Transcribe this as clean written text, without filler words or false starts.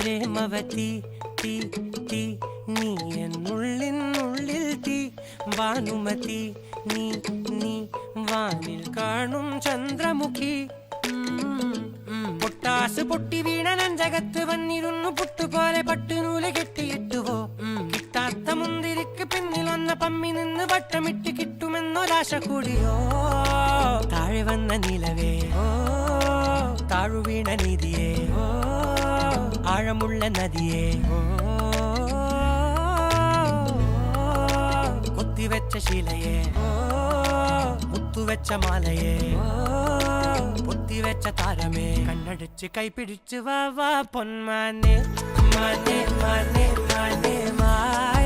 പ്രേമവതി തീ തീ നീ എന്നുള്ളിൽ തീ ഭാനുമതി നീ നീ വാനിൽ കാണും ചന്ദ്രമുഖി പൊട്ടാസ് പൊട്ടി വീണ നെഞ്ചകത്ത് വന്നിരുന്നു പുട്ടുപോലെ പട്ടുനൂല് കെട്ടിയിട്ടുവോ കിട്ടാത്ത മുന്തിരിക്ക് പിന്നിൽ വന്ന പമ്മി നിന്ന് വട്ടമിട്ട് കിട്ടുമെന്നൊരാശ കൂടിയോ താഴെ വന്ന നിലവേ താഴു വീണ നിധിയേ ആഴമുള്ള നദിയേ കൊത്തിവെച്ച ശിലയേ മുത്തുവെച്ച മാലയേ പൊത്തിവെച്ച താരമേ കണ്ണടിച്ച് കൈപിടിച്ച് വാ വാ പൊന്മാനെ മാനെ മാനെ മാനെ മായ